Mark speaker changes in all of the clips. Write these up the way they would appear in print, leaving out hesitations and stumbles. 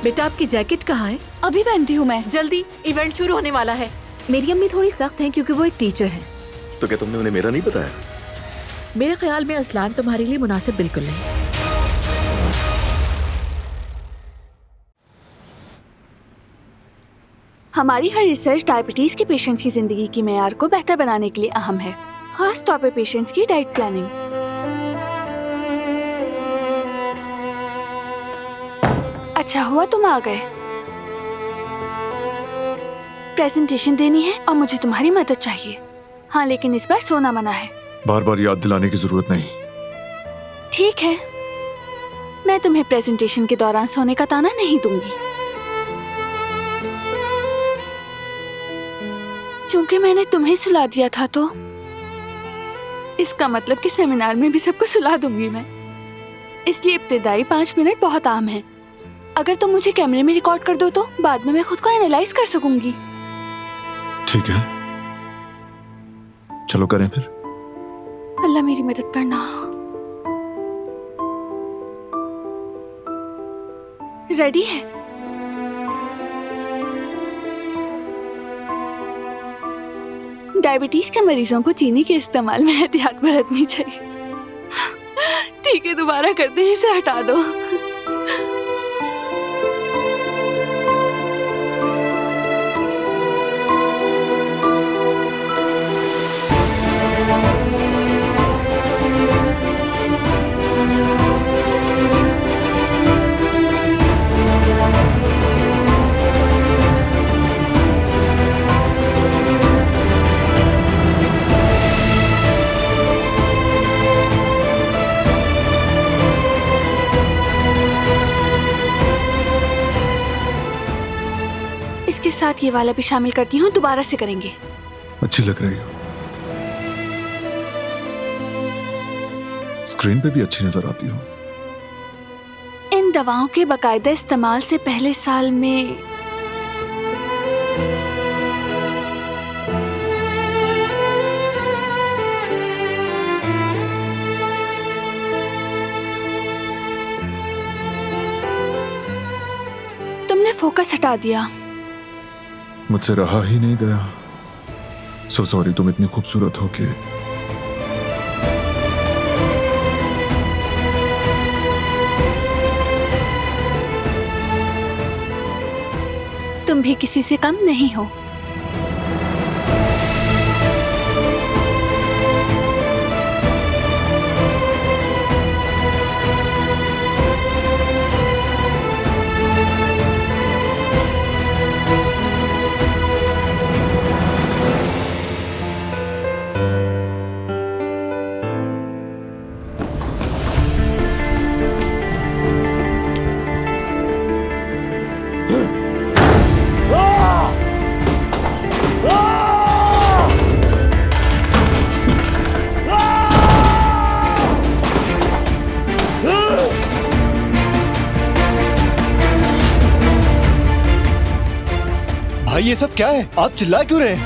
Speaker 1: बेटा आपकी जैकेट कहाँ है?
Speaker 2: अभी पहनती हूँ मैं।
Speaker 1: जल्दी, इवेंट शुरू होने वाला है।
Speaker 2: मेरी अम्मी थोड़ी सख्त हैं क्योंकि वो एक टीचर है।
Speaker 3: तो क्या तुमने उन्हें मेरा नहीं बताया?
Speaker 1: मेरे ख्याल में असलान तुम्हारे लिए मुनासिब बिल्कुल नहीं।
Speaker 2: हमारी हर रिसर्च डायबिटीज के पेशेंट्स की जिंदगी की मेयार को बेहतर बनाने के लिए अहम है, खास तौर पर पेशेंट्स की डाइट प्लानिंग। अच्छा हुआ तुम आ गए। प्रेजेंटेशन देनी है और मुझे तुम्हारी मदद चाहिए। हाँ, लेकिन इस बार सोना मना है।
Speaker 4: बार बार याद दिलाने की जरूरत नहीं।
Speaker 2: ठीक है, मैं तुम्हें प्रेजेंटेशन के दौरान सोने का ताना नहीं दूंगी। चूंकि मैंने तुम्हें सुला दिया था तो इसका मतलब कि सेमिनार में भी सबको सुला दूंगी मैं। इसलिए इब्तिदाई 5 मिनट बहुत आम है। अगर तुम मुझे कैमरे में रिकॉर्ड कर दो तो बाद में मैं खुद को एनालाइज कर सकूंगी।
Speaker 4: ठीक है, चलो करें फिर।
Speaker 2: अल्लाह मेरी मदद करना। रेडी है? डायबिटीज के मरीजों को चीनी के इस्तेमाल में एहतियात बरतनी चाहिए। ठीक है, दोबारा करते हैं, इसे हटा दो। इसके साथ ये वाला भी शामिल करती हूँ, दोबारा से करेंगे।
Speaker 4: अच्छी लग रही हो। स्क्रीन पे भी अच्छी नजर आती हो।
Speaker 2: इन दवाओं के बाकायदा इस्तेमाल से पहले साल में तुमने फोकस हटा दिया।
Speaker 4: मुझसे रहा ही नहीं गया। सो सॉरी, तुम इतनी खूबसूरत हो कि
Speaker 2: तुम भी किसी से कम नहीं हो।
Speaker 5: भाई ये सब क्या है? आप चिल्ला क्यों रहे हैं?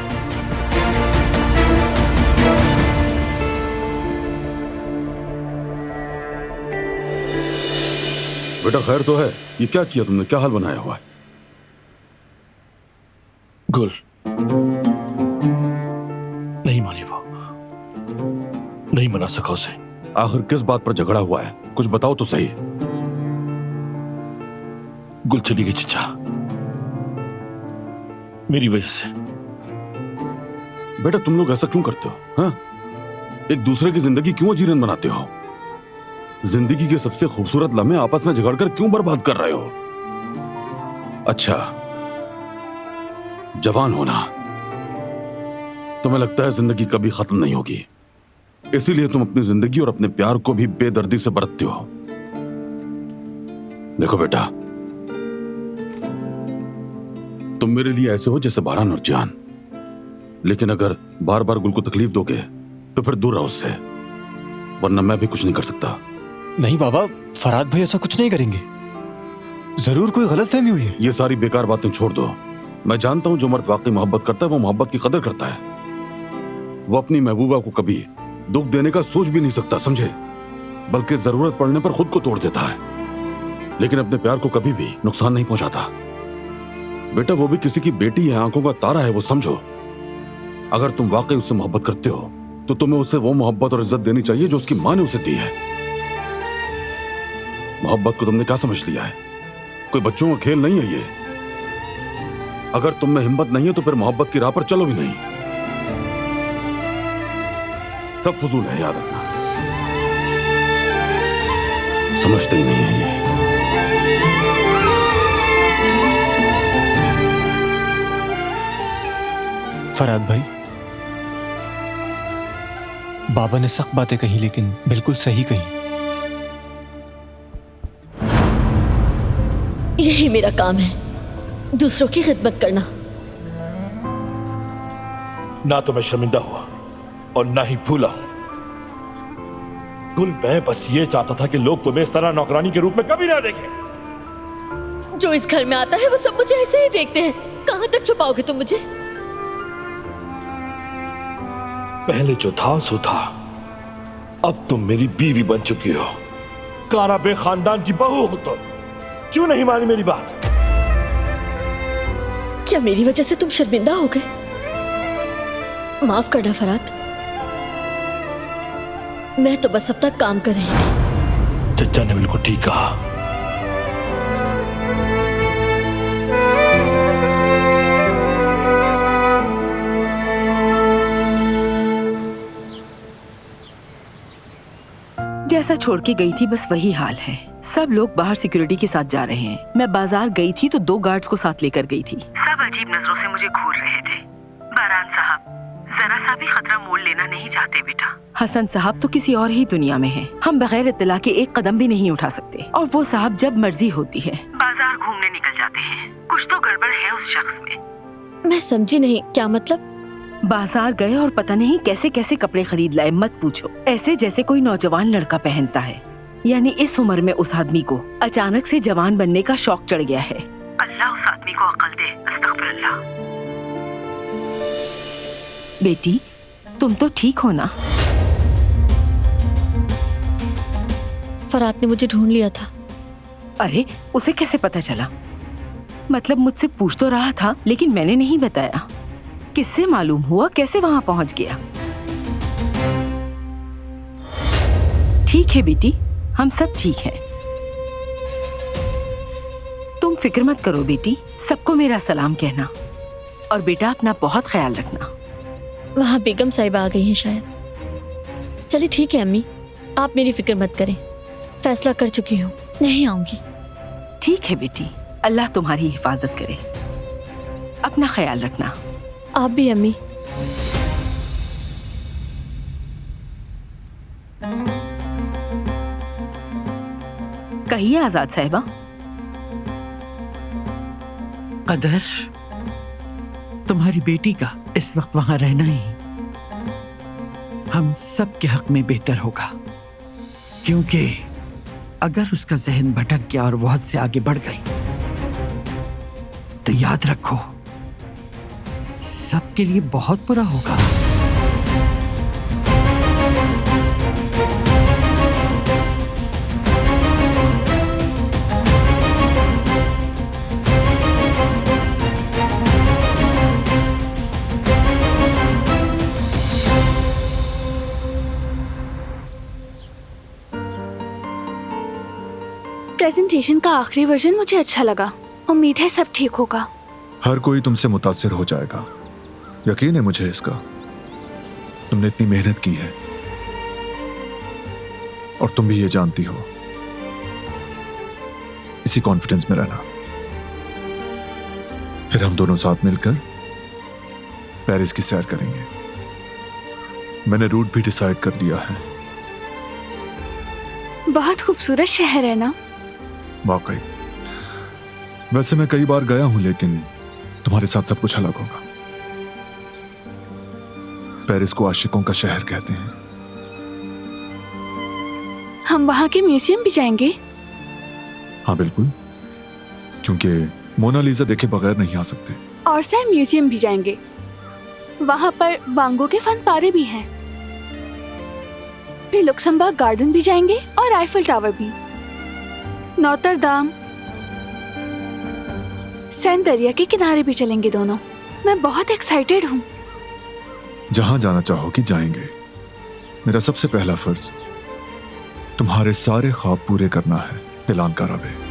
Speaker 3: बेटा खैर तो है? ये क्या किया तुमने? क्या हाल बनाया हुआ है?
Speaker 5: गुल नहीं मानी, वो नहीं मना सका उसे।
Speaker 3: आखिर किस बात पर झगड़ा हुआ है? कुछ बताओ तो सही।
Speaker 5: गुल चली गई चिच्चा, मेरी वजह से।
Speaker 3: बेटा तुम लोग ऐसा क्यों करते हो? हाँ, एक दूसरे की जिंदगी क्यों अजीरन बनाते हो? जिंदगी के सबसे खूबसूरत लम्हे आपस में झगड़कर क्यों बर्बाद कर रहे हो? अच्छा, जवान होना, तुम्हें लगता है जिंदगी कभी खत्म नहीं होगी, इसीलिए तुम अपनी जिंदगी और अपने प्यार को भी बेदर्दी से बरतते हो। देखो बेटा, तुम मेरे लिए ऐसे हो जैसे बारान और जान, लेकिन अगर बार बार गुल को तकलीफ दोगे तो फिर दूर रहो उससे, वरना मैं भी कुछ नहीं कर सकता।
Speaker 5: नहीं बाबा, फराद भाई ऐसा कुछ नहीं करेंगे। जरूर कोई गलतफहमी हुई है।
Speaker 3: ये सारी बेकार बातें छोड़ दो। मैं जानता हूं जो मर्द वाकई मोहब्बत करता है वो मोहब्बत की कदर करता है। वो अपनी महबूबा को कभी दुख देने का सोच भी नहीं सकता, समझे? बल्कि जरूरत पड़ने पर खुद को तोड़ देता है। लेकिन अपने प्यार को कभी भी नुकसान नहीं पहुंचाता। बेटा वो भी किसी की बेटी है, आंखों का तारा है, वो समझो। अगर तुम वाकई उससे मोहब्बत करते हो तो तुम्हें उसे वो मोहब्बत और इज्जत देनी चाहिए जो उसकी माँ ने उसे दी है। मोहब्बत को तुमने क्या समझ लिया है? कोई बच्चों का खेल नहीं है ये। अगर तुम में हिम्मत नहीं है तो फिर मोहब्बत की राह पर चलो भी नहीं। सब फजूल है, याद रखना। समझते ही नहीं है ये।
Speaker 5: फरहाद भाई, बाबा ने सख्त बातें कही लेकिन बिल्कुल सही कही।
Speaker 6: यही मेरा काम है, दूसरों की खिदमत करना।
Speaker 7: ना तो मैं शर्मिंदा हुआ और ना ही भूला हूं। कुल मैं बस ये चाहता था कि लोग तुम्हें इस तरह नौकरानी के रूप में कभी ना देखें।
Speaker 6: जो इस घर में आता है वो सब मुझे ऐसे ही देखते हैं। कहां तक छुपाओगे तुम मुझे?
Speaker 7: पहले जो था सो था, अब तुम मेरी बीवी बन चुकी हो, काराबे खानदान की बहू हो। तुम क्यों नहीं मानी मेरी बात?
Speaker 6: क्या मेरी वजह से तुम शर्मिंदा हो गए? माफ करना फरहाद, मैं तो बस अपना काम कर रही थी।
Speaker 7: चचा ने बिल्कुल ठीक कहा।
Speaker 8: जैसा छोड़ के गई थी बस वही हाल है। सब लोग बाहर सिक्योरिटी के साथ जा रहे हैं। मैं बाजार गई थी तो 2 गार्ड्स को साथ लेकर गई थी। सब अजीब नजरों से मुझे घूर रहे थे। बारान साहब जरा सा भी खतरा मोल लेना नहीं चाहते बेटा। हसन साहब तो किसी और ही दुनिया में हैं। हम बगैर इत्तला के एक कदम भी नहीं उठा सकते। और वो साहब जब मर्जी होती है बाजार घूमने निकल जाते हैं। कुछ तो गड़बड़ है उस शख्स में।
Speaker 6: मैं समझी नहीं, क्या मतलब?
Speaker 8: बाजार गए और पता नहीं कैसे कैसे कपड़े खरीद लाए। मत पूछो, ऐसे जैसे कोई नौजवान लड़का पहनता है। यानी इस उम्र में उस आदमी को अचानक से जवान बनने का शौक चढ़ गया है। अल्लाह उस आदमी को अक्ल दे। अस्तगफिरुल्लाह। बेटी तुम तो ठीक हो ना?
Speaker 6: फरहाद ने मुझे ढूंढ लिया था।
Speaker 8: अरे उसे कैसे पता चला? मतलब मुझसे पूछ तो रहा था लेकिन मैंने नहीं बताया। किससे मालूम हुआ? कैसे वहां पहुंच गया? ठीक है बेटी, हम सब ठीक हैं। तुम फिक्र मत करो बेटी, सबको मेरा सलाम कहना। और बेटा अपना बहुत ख्याल रखना।
Speaker 6: वहाँ बेगम साहिबा आ गई हैं शायद। चलिए ठीक है अम्मी, आप मेरी फिक्र मत करें। फैसला कर चुकी हूँ, नहीं आऊंगी।
Speaker 8: ठीक है बेटी, अल्लाह तुम्हारी हिफाजत करे। अपना ख्याल रखना।
Speaker 6: आप भी अम्मी।
Speaker 8: कहिए आजाद साहिबा।
Speaker 9: कदर, तुम्हारी बेटी का इस वक्त वहां रहना ही हम सब के हक में बेहतर होगा। क्योंकि अगर उसका जहन भटक गया और वो हद से आगे बढ़ गई तो याद रखो सबके लिए बहुत बुरा होगा।
Speaker 2: प्रेजेंटेशन का आखिरी वर्जन मुझे अच्छा लगा। उम्मीद है सब ठीक होगा।
Speaker 4: हर कोई तुमसे मुतासिर हो जाएगा, यकीन है मुझे इसका। तुमने इतनी मेहनत की है और तुम भी ये जानती हो। इसी कॉन्फिडेंस में रहना। फिर हम दोनों साथ मिलकर पेरिस की सैर करेंगे। मैंने रूट भी डिसाइड कर दिया है।
Speaker 2: बहुत खूबसूरत शहर है ना?
Speaker 4: वाकई। वैसे मैं कई बार गया हूं लेकिन तुम्हारे साथ सब कुछ अलग होगा। पेरिस को आशिकों का शहर कहते हैं।
Speaker 2: हम वहाँ के म्यूजियम भी जाएंगे?
Speaker 4: हाँ बिल्कुल, क्योंकि मोनालिसा देखे बगैर नहीं आ सकते।
Speaker 2: और सैम म्यूजियम भी जाएंगे। वहाँ पर वांगो के फन पारे भी हैं। फिर लुक्समबर्ग गार्डन भी जाएंगे और आईफल टावर भी। नौतरदाम। सैन दरिया के किनारे भी चलेंगे दोनों। मैं बहुत एक्साइटेड हूँ।
Speaker 4: जहां जाना चाहोगी जाएंगे। मेरा सबसे पहला फर्ज तुम्हारे सारे ख्वाब पूरे करना है। दिलान का रवे।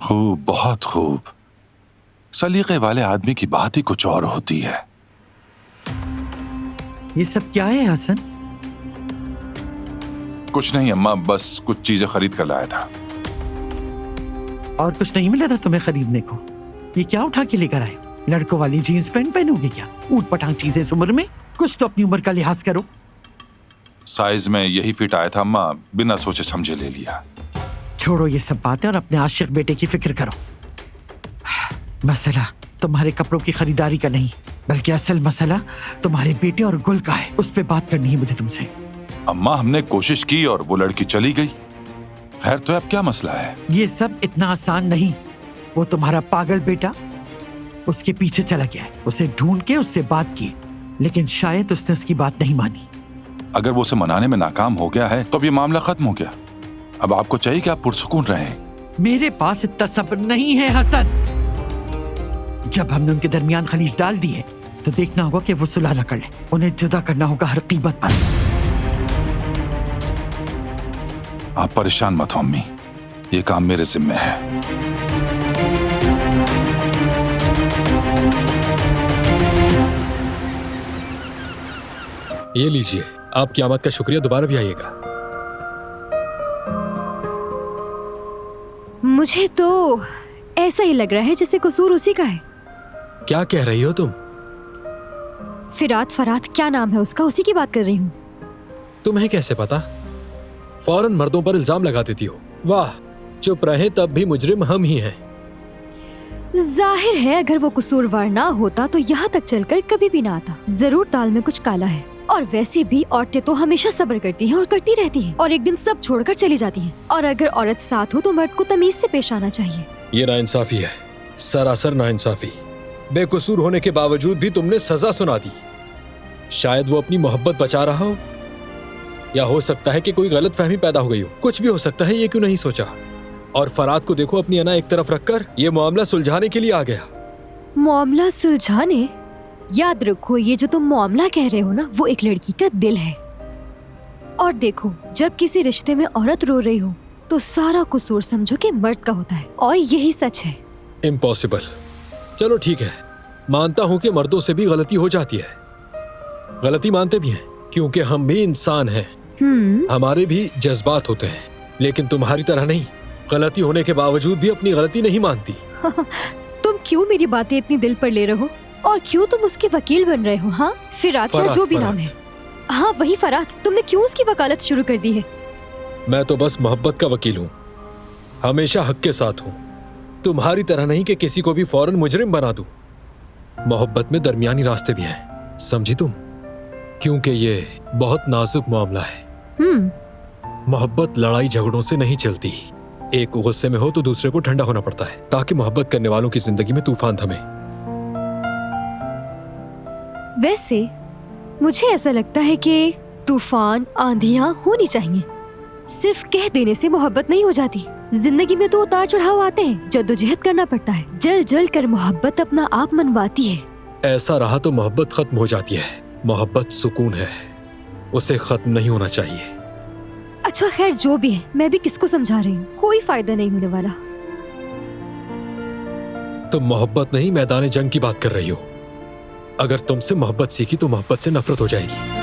Speaker 10: खूब, बहुत खूब। सलीके वाले आदमी की बात ही कुछ और होती है।
Speaker 9: ये सब क्या है हसन?
Speaker 10: कुछ नहीं अम्मा, बस कुछ चीजें खरीद कर लाया था।
Speaker 9: और कुछ नहीं मिला था तुम्हें खरीदने को? ये क्या उठा के लेकर आए? लड़कों वाली जीन्स पैंट पहनोगे क्या? ऊट पटांग चीजें इस उम्र में? कुछ तो अपनी उम्र का लिहाज करो।
Speaker 10: साइज में यही फिट आया था अम्मा, बिना सोचे समझे ले लिया।
Speaker 9: छोड़ो ये सब बातें और अपने आशिक बेटे की फिक्र करो। मसला तुम्हारे कपड़ों की खरीदारी का नहीं, बल्कि असल मसला तुम्हारे बेटे और गुल का है। उस पे बात करनी है मुझे तुमसे।
Speaker 10: अम्मा, हमने कोशिश की और वो लड़की चली गई। खैर, तो अब क्या मसला है?
Speaker 9: ये सब इतना आसान नहीं। वो तुम्हारा पागल बेटा उसके पीछे चला गया है। उसे ढूंढ के उससे बात की, लेकिन शायद उसने उसकी बात नहीं मानी।
Speaker 10: अगर वो उसे मनाने में नाकाम हो गया है तो अब ये मामला खत्म हो गया। अब आपको चाहिए कि आप पुरसुकून रहें।
Speaker 9: मेरे पास इतना सब्र नहीं है हसन। जब हमने उनके दरमियान खलीज डाल दी है तो देखना होगा कि वो सुलह न कर ले। उन्हें जुदा करना होगा हर कीमत पर।
Speaker 10: आप परेशान मत हो अम्मी, ये काम मेरे जिम्मे है।
Speaker 11: ये लीजिए, आप क़यामत का शुक्रिया दोबारा भी आइएगा।
Speaker 12: मुझे तो ऐसा ही लग रहा है जैसे कसूर उसी का है।
Speaker 11: क्या कह रही हो तुम?
Speaker 12: फरात क्या नाम है उसका, उसी की बात कर रही हूँ।
Speaker 11: तुम्हें कैसे पता? फौरन मर्दों पर इल्जाम लगा देती हो। वाह, चुप रहे तब भी मुजरिम हम ही हैं।
Speaker 12: जाहिर है अगर वो कसूरवार ना होता तो यहाँ तक चलकर कभी भी ना आता। जरूर दाल में कुछ काला है। और वैसे भी औरतें तो हमेशा सब्र करती हैं और करती रहती हैं और एक दिन सब छोड़कर चली जाती हैं। और अगर औरत साथ हो तो मर्द को तमीज से पेश आना चाहिए।
Speaker 11: ये नाइंसाफी है, सरासर नाइंसाफी। बेकसूर होने के बावजूद भी तुमने सजा सुना दी। शायद वो अपनी मोहब्बत बचा रहा हो, या हो सकता है कि कोई गलत फहमी पैदा हो गई हो। कुछ भी हो सकता है, ये क्यों नहीं सोचा? और फरात को देखो, अपनी अना एक तरफ रखकर ये मामला सुलझाने के लिए आ गया।
Speaker 12: मामला सुलझाने? याद रखो, ये जो तुम मामला कह रहे हो ना, वो एक लड़की का दिल है। और देखो, जब किसी रिश्ते में औरत रो रही हो तो सारा कसूर समझो कि मर्द का होता है, और यही सच है।
Speaker 11: इम्पॉसिबल। चलो ठीक है, मानता हूँ कि मर्दों से भी गलती हो जाती है। गलती मानते भी हैं, क्योंकि हम भी इंसान हैं। हमारे भी जज्बात होते हैं। लेकिन तुम्हारी तरह नहीं, गलती होने के बावजूद भी अपनी गलती नहीं मानती।
Speaker 12: तुम क्यों मेरी बातें इतनी दिल पर ले रहे हो? और क्यों तुम उसके वकील बन रहे हो? हाँ, फरात या जो भी नाम है। हाँ, वही फरात। तुमने क्यों उसकी वकालत शुरू कर दी है?
Speaker 11: मैं तो बस मोहब्बत का वकील हूँ, हमेशा हक के साथ हूँ। तुम्हारी तरह नहीं कि किसी को भी फौरन मुजरिम बना दूं। मोहब्बत में दरमियानी रास्ते भी हैं, समझी तुम? क्योंकि ये बहुत नाजुक मामला है। मोहब्बत लड़ाई झगड़ों से नहीं चलती। एक गुस्से में हो तो दूसरे को ठंडा होना पड़ता है, ताकि मोहब्बत करने वालों की जिंदगी में तूफान थमे।
Speaker 12: वैसे मुझे ऐसा लगता है कि तूफान, आंधियां होनी चाहिए। सिर्फ कह देने से मोहब्बत नहीं हो जाती। जिंदगी में तो उतार चढ़ाव आते हैं, जद्दोजहद करना पड़ता है। जल जल कर मोहब्बत अपना आप मनवाती है।
Speaker 11: ऐसा रहा तो मोहब्बत खत्म हो जाती है। मोहब्बत सुकून है, उसे खत्म नहीं होना चाहिए।
Speaker 12: अच्छा खैर, जो भी है, मैं भी किसको समझा रही हूँ, कोई फायदा नहीं होने वाला।
Speaker 11: तुम मोहब्बत नहीं, मैदान जंग की बात कर रही हो। अगर तुमसे मोहब्बत सीखी तो मोहब्बत से नफरत हो जाएगी।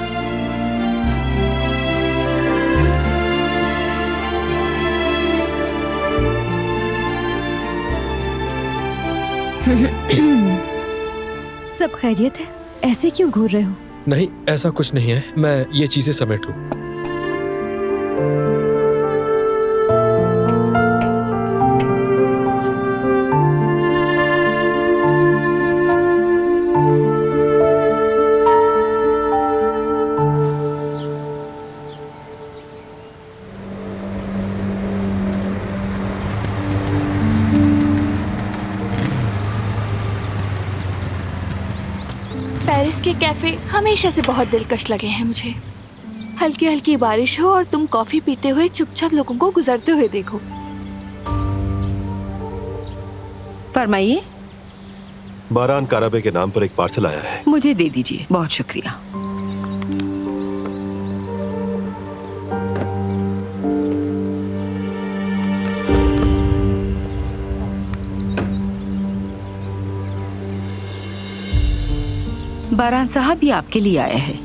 Speaker 12: सब खैरियत है? ऐसे क्यों घूर रहे हो?
Speaker 11: नहीं, ऐसा कुछ नहीं है। मैं ये चीजें समेट लूं।
Speaker 2: के कैफे हमेशा से बहुत दिलकश लगे हैं मुझे। हल्की हल्की बारिश हो और तुम कॉफी पीते हुए चुपचाप लोगों को गुजरते हुए देखो।
Speaker 8: फरमाइए।
Speaker 13: बारान काराबे के नाम पर एक पार्सल आया है।
Speaker 8: मुझे दे दीजिए, बहुत शुक्रिया। बारान साहब ये आपके लिए आया है।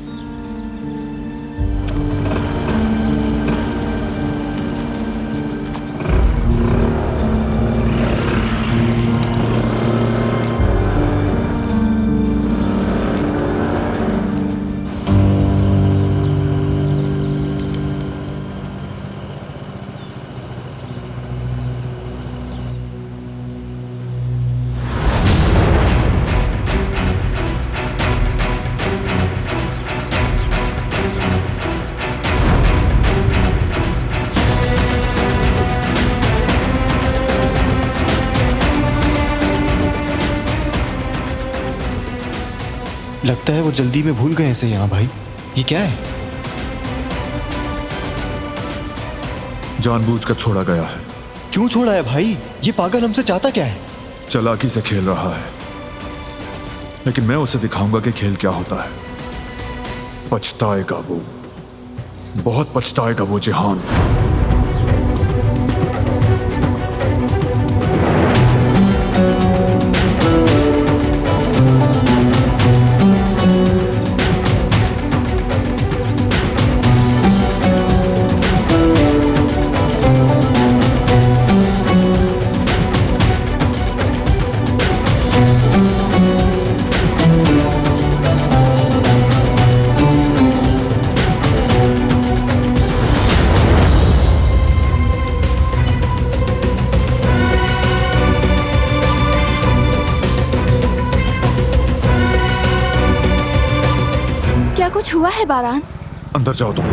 Speaker 5: लगता है वो जल्दी में भूल गए इसे यहाँ भाई। ये क्या है?
Speaker 4: जानबूझकर छोड़ा गया है।
Speaker 5: क्यों छोड़ा है भाई? ये पागल हमसे चाहता क्या है?
Speaker 4: चालाकी से खेल रहा है, लेकिन मैं उसे दिखाऊंगा कि खेल क्या होता है। पछताएगा वो, बहुत पछताएगा वो जिहान।
Speaker 2: कुछ हुआ है बारान?
Speaker 4: अंदर जाओ तुम।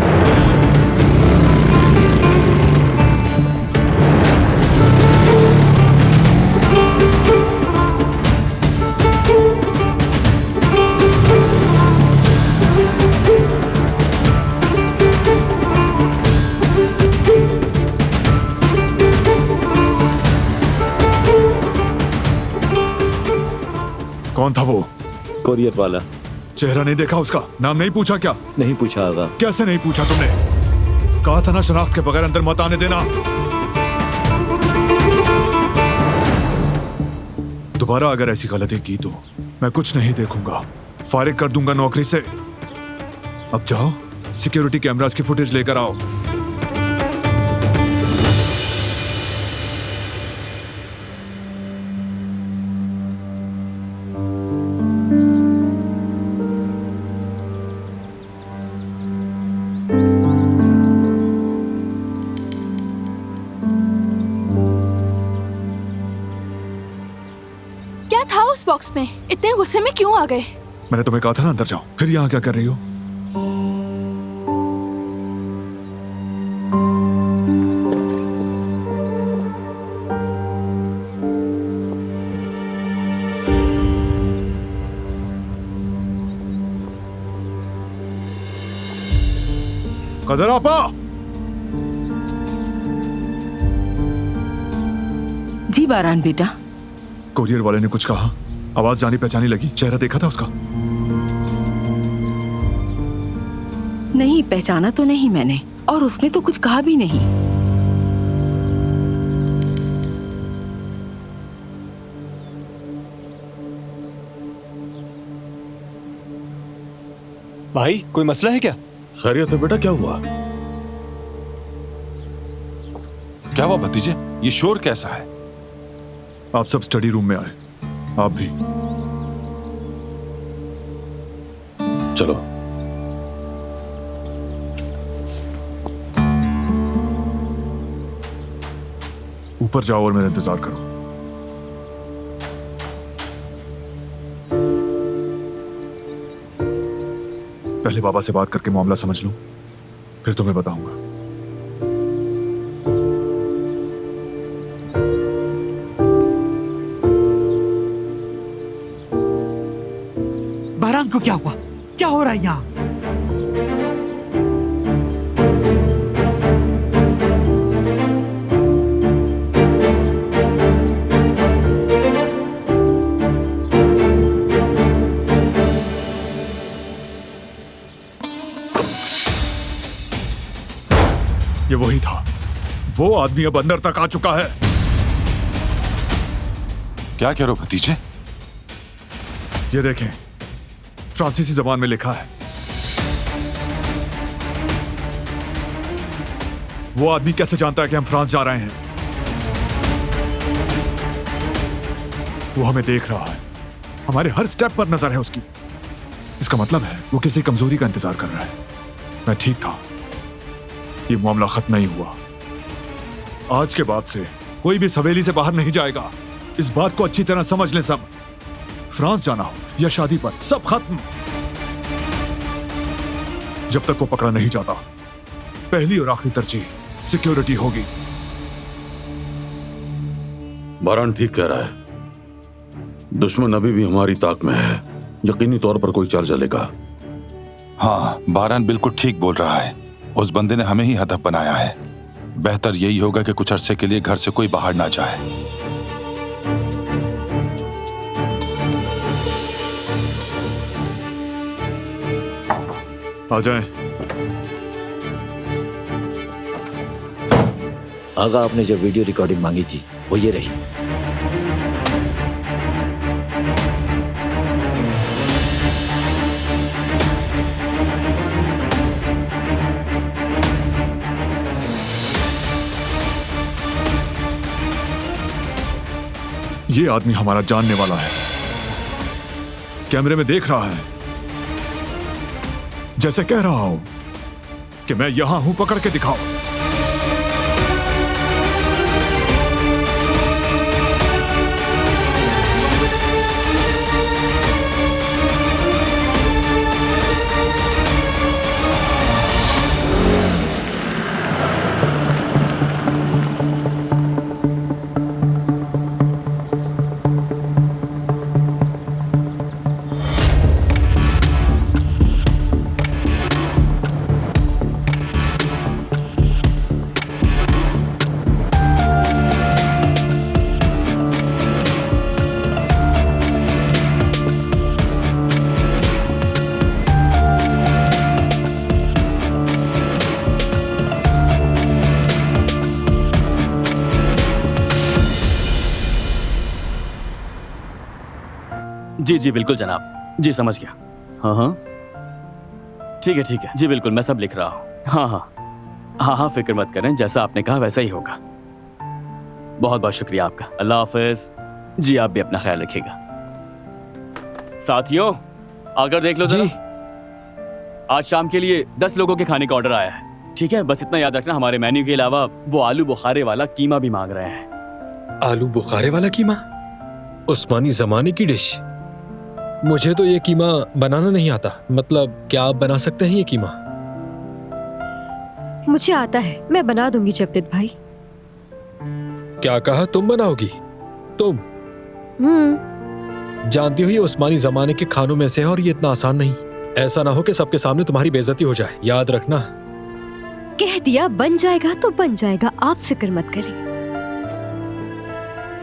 Speaker 4: कौन था वो?
Speaker 13: कोरियर वाला।
Speaker 4: चेहरा नहीं देखा उसका? नाम नहीं पूछा क्या?
Speaker 13: नहीं पूछा आगा।
Speaker 4: कैसे नहीं पूछा तुमने? कहा था ना शनाख्त के बगैर अंदर मत आने देना। दोबारा अगर ऐसी गलती की तो मैं कुछ नहीं देखूंगा, फारिग कर दूंगा नौकरी से। अब जाओ, सिक्योरिटी कैमरास की फुटेज लेकर आओ।
Speaker 2: उस बॉक्स में इतने गुस्से में क्यों आ गए?
Speaker 4: मैंने तुम्हें कहा था ना अंदर जाओ, फिर यहाँ क्या कर रही हो? कदर आपा।
Speaker 8: जी बारान बेटा।
Speaker 4: कोरियर वाले ने कुछ कहा? आवाज जानी पहचानी लगी? चेहरा देखा था उसका?
Speaker 8: नहीं पहचाना तो नहीं मैंने, और उसने तो कुछ कहा भी नहीं।
Speaker 5: भाई कोई मसला है क्या?
Speaker 3: खैरियत है बेटा, क्या हुआ?
Speaker 10: क्या हुआ भतीजे? ये शोर कैसा है?
Speaker 4: आप सब स्टडी रूम में आए, आप भी।
Speaker 3: चलो।
Speaker 4: ऊपर जाओ और मेरा इंतजार करो। पहले बाबा से बात करके मामला समझ लूं, फिर तुम्हें बताऊंगा।
Speaker 9: बारान को क्या हुआ? हो रहा है यहाँ?
Speaker 4: ये वही था, वो आदमी अब अंदर तक आ चुका है।
Speaker 10: क्या कह रहे हो भतीजे?
Speaker 4: ये देखें, फ्रांसीसी जबान में लिखा है। वो आदमी कैसे जानता है कि हम फ्रांस जा रहे हैं? वो हमें देख रहा है, हमारे हर स्टेप पर नजर है उसकी। इसका मतलब है वो किसी कमजोरी का इंतजार कर रहा है। मैं ठीक था, ये मामला खत्म नहीं हुआ। आज के बाद से कोई भी इस हवेली से बाहर नहीं जाएगा। इस बात को अच्छी तरह समझ लें सब। फ्रांस जाना हो या शादी पर, सब खत्म। जब तक वो पकड़ा नहीं जाता, पहली और आखिरी तरजीह सिक्योरिटी होगी।
Speaker 3: बारान ठीक कह रहा है, दुश्मन अभी भी हमारी ताक में है। यकीनी तौर पर कोई चाल चलेगा।
Speaker 10: हाँ, बारान बिल्कुल ठीक बोल रहा है। उस बंदे ने हमें ही हदफ बनाया है। बेहतर यही होगा कि कुछ अरसे के लिए घर से कोई बाहर ना जाए।
Speaker 4: आ जाएं।
Speaker 14: आगा, आपने जो वीडियो रिकॉर्डिंग मांगी थी वो ये रही।
Speaker 4: ये आदमी हमारा जानने वाला है, कैमरे में देख रहा है, जैसे कह रहा हूं कि मैं यहां हूं, पकड़ के दिखाओ।
Speaker 15: जी जी बिल्कुल जनाब, जी समझ गया। हाँ हाँ ठीक है जी बिल्कुल, मैं सब लिख रहा हूँ। हाँ, फिक्र मत करें, जैसा आपने कहा वैसा ही होगा। बहुत बहुत शुक्रिया आपका, अल्लाह हाफिज। जी आप भी अपना ख्याल रखिएगा। साथियों आकर देख लो जी, आज शाम के लिए 10 लोगों के खाने का ऑर्डर आया है। ठीक है, बस इतना याद रखना, हमारे मेन्यू के अलावा वो आलू बुखारे वाला कीमा भी मांग रहे हैं।
Speaker 11: आलू बुखारे वाला कीमा? उस्मानी जमाने की डिश। मुझे तो ये कीमा बनाना नहीं आता। मतलब क्या आप बना सकते हैं ये कीमा?
Speaker 12: मुझे आता है, मैं बना दूंगी जवदेत भाई।
Speaker 11: क्या कहा? तुम बनाओगी? तुम जानती हो ये उस्मानी जमाने के खानों में से है और ये इतना आसान नहीं। ऐसा ना हो कि सबके सामने तुम्हारी बेइज्जती हो जाए, याद रखना।
Speaker 12: कह दिया बन जाएगा तो बन जाएगा, आप फिक्र मत करें।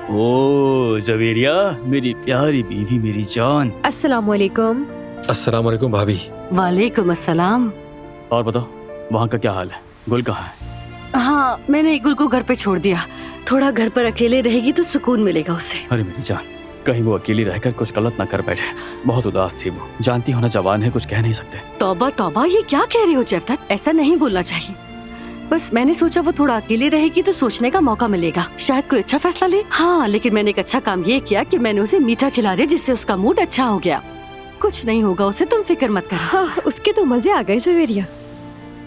Speaker 15: ओ जवेरिया, मेरी प्यारी बीवी, मेरी जान।
Speaker 12: अस्सलाम वालेकुम।
Speaker 11: अस्सलाम वालेकुम भाभी।
Speaker 8: वालेकुम अस्सलाम।
Speaker 15: और बताओ वहाँ का क्या हाल है? गुल कहाँ है?
Speaker 8: हाँ, मैंने गुल को घर पे छोड़ दिया। थोड़ा घर पर अकेले रहेगी तो सुकून मिलेगा उसे।
Speaker 15: अरे मेरी जान, कहीं वो अकेली रहकर कुछ गलत ना कर बैठे। बहुत उदास थी वो, जानती हो ना जवान है, कुछ कह नहीं सकते।
Speaker 8: तौबा तौबा, ये क्या कह रही हो जवदत? ऐसा नहीं बोलना चाहिए। बस मैंने सोचा वो थोड़ा अकेले रहेगी तो सोचने का मौका मिलेगा, शायद कोई अच्छा फैसला ले। हाँ, लेकिन मैंने एक अच्छा काम ये किया कि मैंने उसे मीठा खिला दिया, जिससे उसका मूड अच्छा हो गया। कुछ नहीं होगा उसे, तुम फिक्र मत कर।
Speaker 12: हाँ, उसके तो मजे आ गए जवेरिया।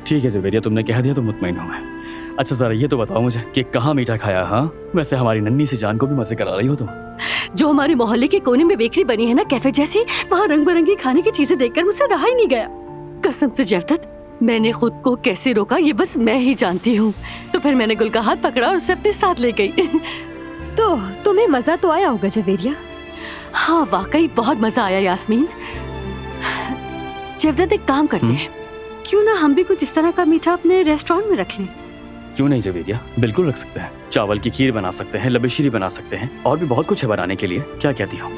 Speaker 15: ठीक है जवेरिया, तुमने कह दिया तो मुतमईन हूँ मैं। अच्छा जरा ये तो बताओ मुझे कि कहाँ मीठा खाया? हाँ, वैसे हमारी नन्ही सी जान को भी मजे करा रही हो तुम।
Speaker 8: जो हमारे मोहल्ले के कोने में बेकरी बनी है ना, कैफे जैसी, वहाँ रंग बिरंगी खाने की चीजें देखकर मुझसे रहा ही नहीं गया। कसम से जवदत, मैंने खुद को कैसे रोका ये बस मैं ही जानती हूँ। तो फिर मैंने गुल का हाथ पकड़ा और उसे अपने साथ ले गई।
Speaker 12: तो तुम्हें मजा तो आया होगा जवेरिया?
Speaker 8: हाँ वाकई बहुत मजा आया यास्मीन। जवदत एक काम करते हैं, क्यों ना हम भी कुछ इस तरह का मीठा अपने रेस्टोरेंट में रख लें।
Speaker 15: क्यों नहीं जवेरिया, बिल्कुल रख सकते हैं। चावल की खीर बना सकते हैं, लबेशीरी बना सकते हैं, और भी बहुत कुछ है बनाने के लिए। क्या कहती हो?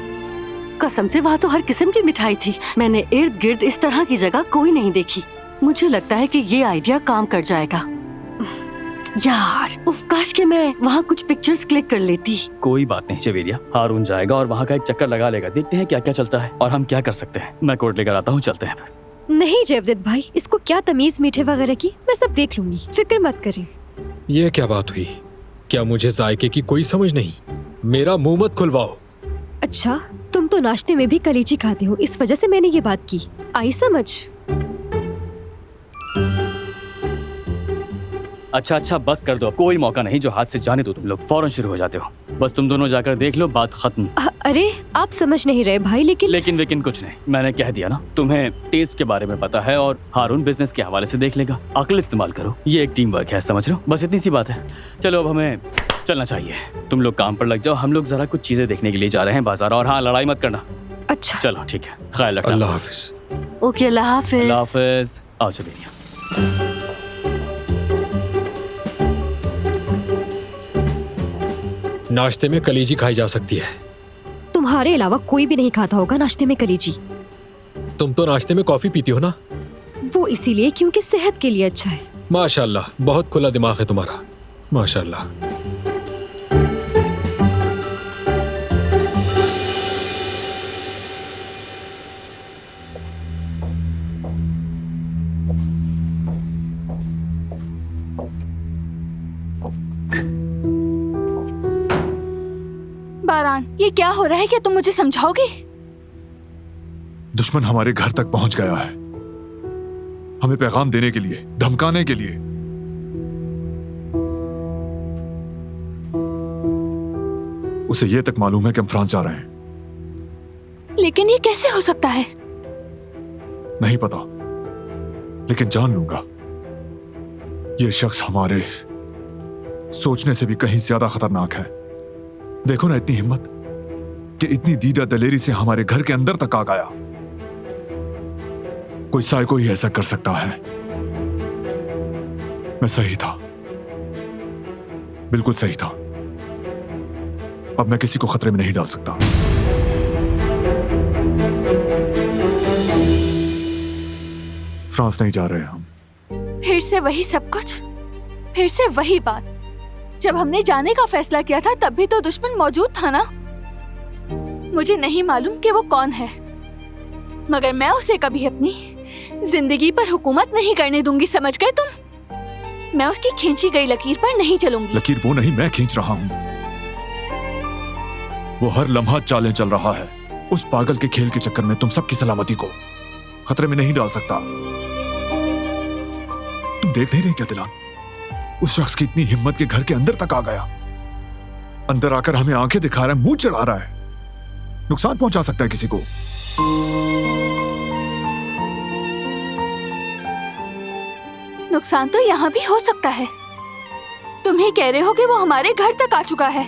Speaker 8: कसम से वहाँ तो हर किस्म की मिठाई थी। मैंने इर्द गिर्द इस तरह की जगह कोई नहीं देखी। मुझे लगता है कि ये आइडिया काम कर जाएगा। यार, उफ, काश कि मैं वहाँ कुछ पिक्चर्स क्लिक कर लेती।
Speaker 15: कोई बात नहीं जवेरिया, हारून जाएगा और वहाँ का एक चक्कर लगा लेगा। देखते हैं क्या क्या चलता है और हम क्या कर सकते हैं। मैं कोट लेकर आता हूँ, चलते हैं फिर।
Speaker 12: नहीं जवदत भाई, इसको क्या तमीज मीठे वगैरह की, मैं सब देख लूंगी, फिक्र मत करें।
Speaker 11: ये क्या बात हुई? क्या मुझे जायके की कोई समझ नहीं? मेरा मुंह मत खुलवाओ।
Speaker 12: अच्छा, तुम तो नाश्ते में भी कलीची खाते हो, इस वजह से मैंने ये बात की। आई समझ?
Speaker 15: अच्छा बस कर दो, कोई मौका नहीं जो हाथ से जाने दो। तुम लोग फौरन शुरू हो जाते हो। बस तुम दोनों जाकर देख लो, बात खत्म।
Speaker 12: अरे आप समझ नहीं रहे भाई, लेकिन
Speaker 15: कुछ नहीं, मैंने कह दिया ना। तुम्हें टेस्ट के बारे में पता है और हारून बिजनेस के हवाले से देख लेगा। अक्ल इस्तेमाल करो, ये एक टीम वर्क है, समझ रहे हो? बस इतनी सी बात है। चलो अब हमें चलना चाहिए। तुम लोग काम पर लग जाओ, हम लोग जरा कुछ चीजें देखने के लिए जा रहे हैं बाजार। और हाँ, लड़ाई मत करना।
Speaker 12: अच्छा
Speaker 15: चलो ठीक है, ख्याल रखना।
Speaker 11: अल्लाह हाफिज।
Speaker 8: ओके, अल्लाह हाफिज।
Speaker 15: अल्लाह हाफिज। आओ जवेरिया।
Speaker 11: नाश्ते में कलीजी खाई जा सकती है।
Speaker 12: तुम्हारे अलावा कोई भी नहीं खाता होगा नाश्ते में कलीजी।
Speaker 11: तुम तो नाश्ते में कॉफी पीती हो ना?
Speaker 12: वो इसीलिए क्योंकि सेहत के लिए अच्छा है।
Speaker 11: माशाल्लाह, बहुत खुला दिमाग है तुम्हारा, माशाल्लाह।
Speaker 2: बारान, ये क्या हो रहा है? क्या तुम मुझे समझाओगे?
Speaker 4: दुश्मन हमारे घर तक पहुंच गया है, हमें पैगाम देने के लिए, धमकाने के लिए। उसे यह तक मालूम है कि हम फ्रांस जा रहे हैं।
Speaker 2: लेकिन ये कैसे हो सकता है?
Speaker 4: नहीं पता, लेकिन जान लूंगा। यह शख्स हमारे सोचने से भी कहीं ज्यादा खतरनाक है। देखो ना, इतनी हिम्मत कि इतनी दीदा दलेरी से हमारे घर के अंदर तक आ गया। कोई साइको ही ऐसा कर सकता है। मैं सही था, बिल्कुल सही था। अब मैं किसी को खतरे में नहीं डाल सकता। फ्रांस नहीं जा रहे हम।
Speaker 2: फिर से वही सब कुछ, फिर से वही बात। जब हमने जाने का फैसला किया था तब भी तो दुश्मन मौजूद था ना। मुझे नहीं मालूम कि वो कौन है, मगर मैं उसे कभी अपनी जिंदगी पर हुकूमत नहीं करने दूंगी, समझ गए तुम? मैं उसकी खींची गई लकीर पर नहीं चलूंगी।
Speaker 4: लकीर वो नहीं, मैं खींच रहा हूं। वो हर लम्हा चालें चल रहा है। उस पागल के खेल के चक्कर में तुम सबकी सलामती को खतरे में नहीं डाल सकता। तुम देख नहीं रहे क्या दिलान? उस शख्स की इतनी हिम्मत के घर के अंदर तक आ गया। अंदर आकर हमें आंखें दिखा रहा है, मुंह चढ़ा रहा है, नुकसान पहुंचा सकता है किसी को।
Speaker 2: नुकसान तो यहाँ भी हो सकता है। तुम ही कह रहे हो कि वो हमारे घर तक आ चुका है।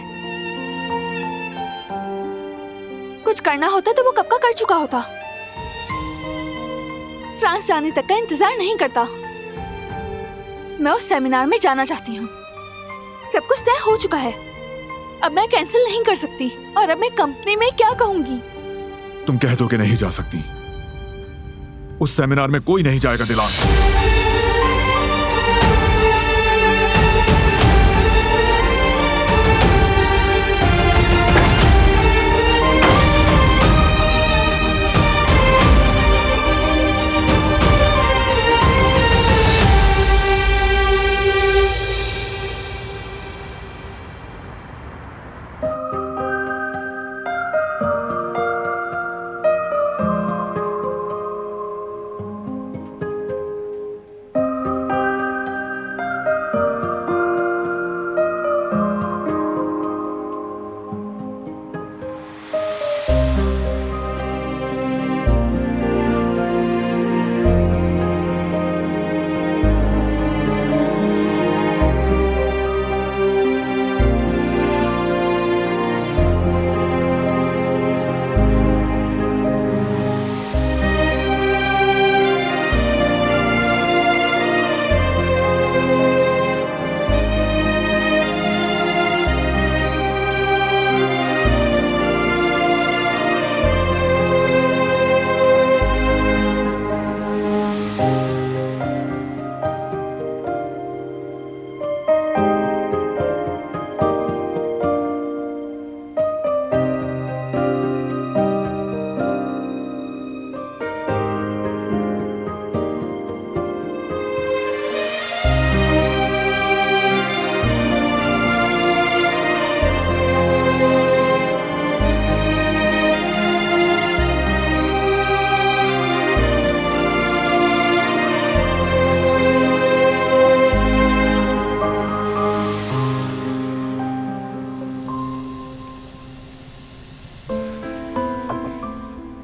Speaker 2: कुछ करना होता तो वो कब का कर चुका होता। फ्रांस जाने तक का इंतजार नहीं करता। मैं उस सेमिनार में जाना चाहती हूँ। सब कुछ तय हो चुका है, अब मैं कैंसिल नहीं कर सकती। और अब मैं कंपनी में क्या कहूंगी?
Speaker 4: तुम कह दो कि नहीं जा सकती। उस सेमिनार में कोई नहीं जाएगा दिलान।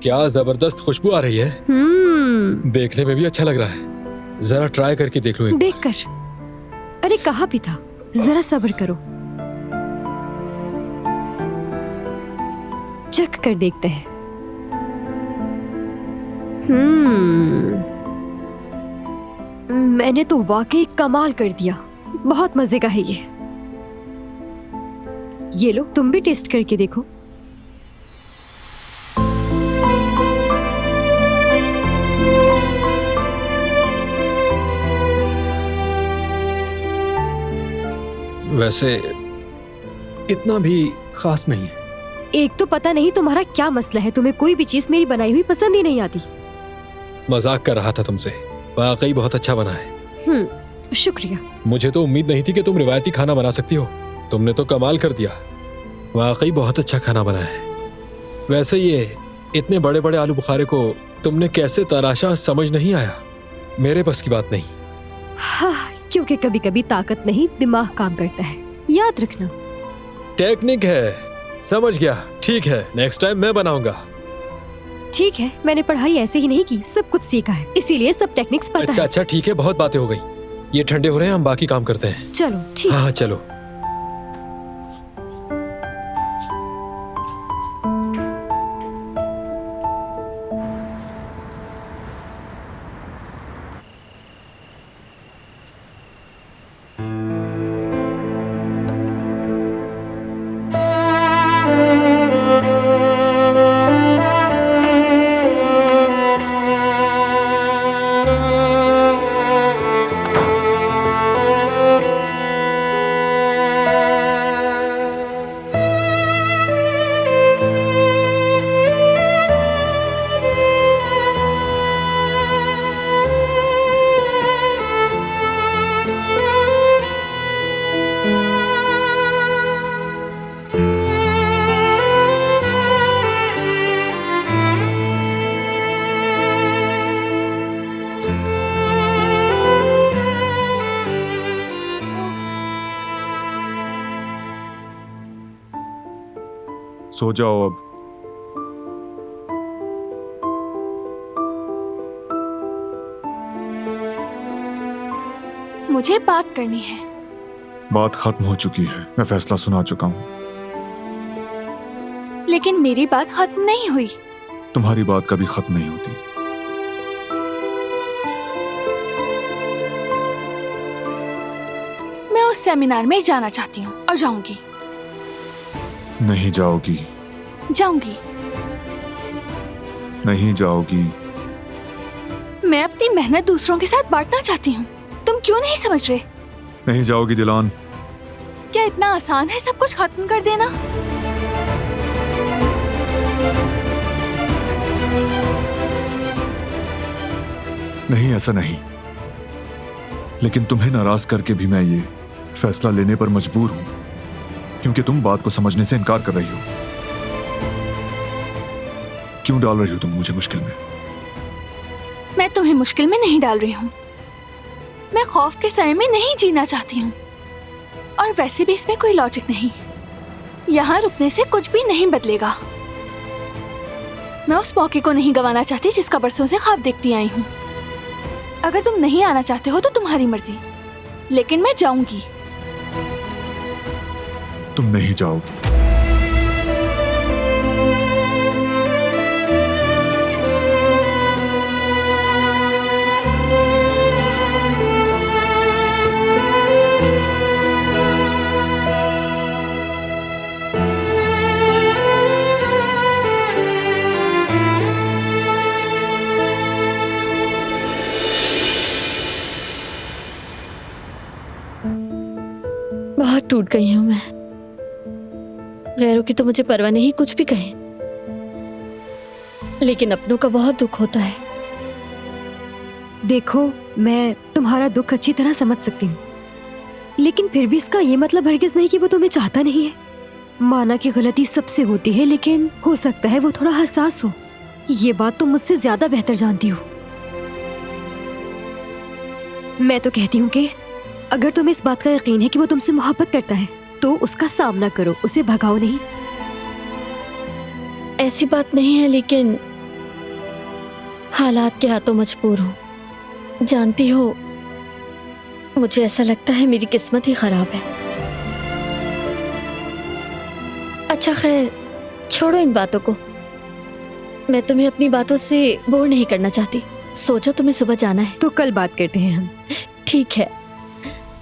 Speaker 11: क्या जबरदस्त खुशबू आ रही है। देखने में भी अच्छा लग रहा है। जरा ट्राई करके देख लूं।
Speaker 12: देख कर। अरे कहाँ भी था, जरा सब्र करो, चख कर देखते हैं। मैंने तो वाकई कमाल कर दिया। बहुत मजे का है ये लो, तुम भी टेस्ट करके देखो।
Speaker 11: वैसे इतना भी खास नहीं है।
Speaker 12: एक तो पता नहीं तुम्हारा क्या मसला है, तुम्हें कोई भी चीज मेरी बनाई हुई पसंद ही नहीं आती।
Speaker 11: मजाक कर रहा था तुमसे, वाकई बहुत अच्छा बना है।
Speaker 12: शुक्रिया।
Speaker 11: मुझे तो उम्मीद नहीं थी कि तुम रिवायती खाना बना सकती हो। तुमने तो कमाल कर दिया, वाकई बहुत अच्छा खाना बना है। वैसे ये इतने बड़े बड़े आलू बुखारे को तुमने कैसे तराशा, समझ नहीं आया। मेरे बस की बात नहीं।
Speaker 12: हाँ, क्योंकि कभी कभी ताकत नहीं, दिमाग काम करता है, याद रखना।
Speaker 11: टेक्निक है, समझ गया। ठीक है, नेक्स्ट टाइम मैं बनाऊंगा।
Speaker 12: ठीक है, मैंने पढ़ाई ऐसे ही नहीं की, सब कुछ सीखा है, इसीलिए सब टेक्निक्स पता है।
Speaker 11: अच्छा ठीक है, बहुत बातें हो गई, ये ठंडे हो रहे हैं, हम बाकी काम करते हैं।
Speaker 12: चलो ठीक।
Speaker 11: हाँ चलो।
Speaker 4: सो जाओ अब।
Speaker 2: मुझे बात करनी है।
Speaker 4: बात खत्म हो चुकी है, मैं फैसला सुना चुका हूँ।
Speaker 2: लेकिन मेरी बात खत्म नहीं हुई।
Speaker 4: तुम्हारी बात कभी खत्म नहीं होती।
Speaker 2: मैं उस सेमिनार में जाना चाहती हूँ और जाऊंगी।
Speaker 4: नहीं जाओगी।
Speaker 2: जाऊंगी।
Speaker 4: नहीं जाओगी।
Speaker 2: मैं अपनी मेहनत दूसरों के साथ बांटना चाहती हूँ, तुम क्यों नहीं समझ रहे?
Speaker 4: नहीं जाओगी दिलान।
Speaker 2: क्या इतना आसान है सब कुछ खत्म कर देना?
Speaker 4: नहीं, ऐसा नहीं। लेकिन तुम्हें नाराज करके भी मैं ये फैसला लेने पर मजबूर हूं, क्योंकि तुम बात को समझने से इनकार कर रही हो। क्यों डाल रही हो तुम मुझे मुश्किल में?
Speaker 2: मैं तुम्हें मुश्किल में नहीं डाल रही हूँ। मैं खौफ के साए में नहीं जीना चाहती हूँ, और वैसे भी इसमें कोई लॉजिक नहीं। यहाँ रुकने से कुछ भी नहीं बदलेगा। मैं उस मौके को नहीं गंवाना चाहती जिसका बरसों से ख्वाब देखती आई हूँ। अगर तुम नहीं आना चाहते हो तो तुम्हारी मर्जी, लेकिन मैं जाऊंगी।
Speaker 4: तुम नहीं जाओगी।
Speaker 6: बहुत टूट गई हूं मैं। गैरों की तो मुझे परवाह नहीं, कुछ भी कहें, लेकिन अपनों का बहुत दुख होता है।
Speaker 12: देखो, मैं तुम्हारा दुख अच्छी तरह समझ सकती हूँ, लेकिन फिर भी इसका ये मतलब हरगिज नहीं कि वो तुम्हें चाहता नहीं है। माना कि गलती सबसे होती है, लेकिन हो सकता है वो थोड़ा हसास हो। ये बात तुम मुझसे ज्यादा बेहतर जानती हो। मैं तो कहती हूँ कि अगर तुम्हें इस बात का यकीन है कि वो तुमसे मोहब्बत करता है, तो उसका सामना करो, उसे भगाओ नहीं।
Speaker 6: ऐसी बात नहीं है, लेकिन हालात के हाथों मजबूर हूँ। जानती हो, मुझे ऐसा लगता है मेरी किस्मत ही खराब है। अच्छा खैर, छोड़ो इन बातों को। मैं तुम्हें अपनी बातों से बोर नहीं करना चाहती। सोचो तुम्हें सुबह जाना है
Speaker 12: तो कल बात करते हैं हम।
Speaker 6: ठीक है।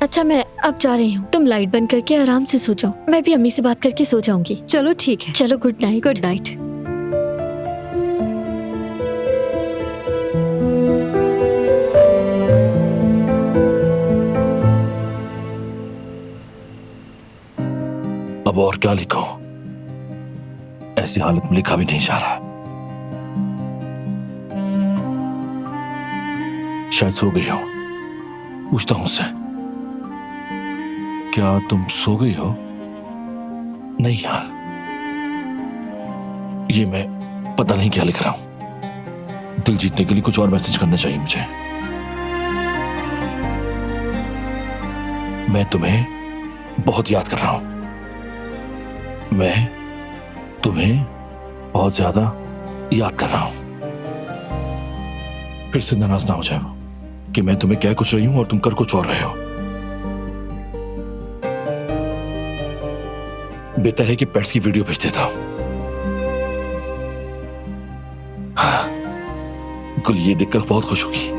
Speaker 6: अच्छा मैं अब जा रही हूँ, तुम लाइट बंद करके आराम से सो जाओ। मैं भी अम्मी से बात करके सो जाऊंगी।
Speaker 12: चलो ठीक है।
Speaker 6: चलो गुड नाइट।
Speaker 12: Good night.
Speaker 7: अब और क्या लिखूं? ऐसी हालत में लिखा भी नहीं जा रहा। शायद सो गई हो। पूछता हूं उससे, क्या तुम सो गई हो? नहीं यार, ये मैं पता नहीं क्या लिख रहा हूं। दिल जीतने के लिए कुछ और मैसेज करना चाहिए मुझे। मैं तुम्हें बहुत याद कर रहा हूं। मैं तुम्हें बहुत ज्यादा याद कर रहा हूं। फिर से नाराज ना हो जाए वो कि मैं तुम्हें कह कुछ रही हूं और तुम कर कुछ और रहे हो। बेहतर है कि पेट्स की वीडियो भेज देता हूं। हाँ, गुल ये देखकर बहुत खुश होगी।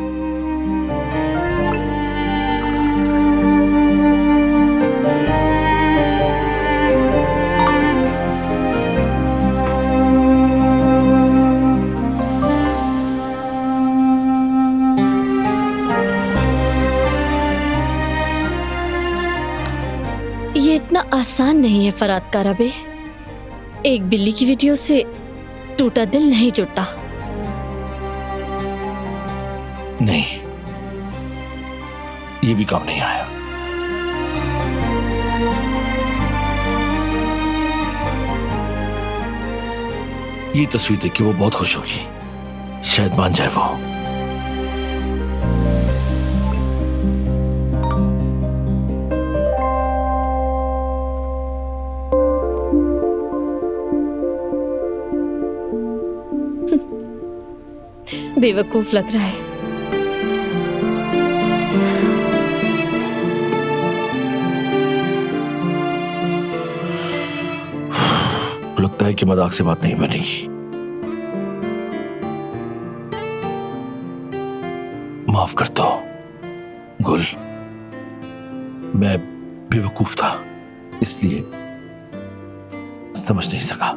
Speaker 6: ये इतना आसान नहीं है फराद काराबे। एक बिल्ली की वीडियो से टूटा दिल नहीं जुड़ता।
Speaker 7: नहीं, ये भी काम नहीं आया। ये तस्वीर देख के वो बहुत खुश होगी। शायद मान जाए वो।
Speaker 6: बेवकूफ लग रहा है।
Speaker 7: लगता है कि मजाक से बात नहीं बनेगी। माफ कर दो गुल, मैं बेवकूफ था, इसलिए समझ नहीं सका।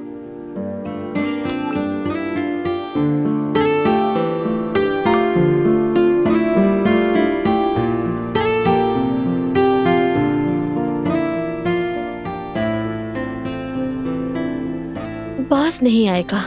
Speaker 6: बास नहीं आएगा।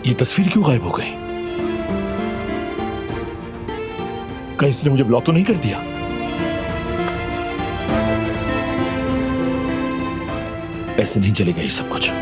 Speaker 7: ये तस्वीर क्यों गायब हो गई? कहीं इसने मुझे ब्लॉक तो नहीं कर दिया? ऐसे नहीं चलेगा ये सब कुछ।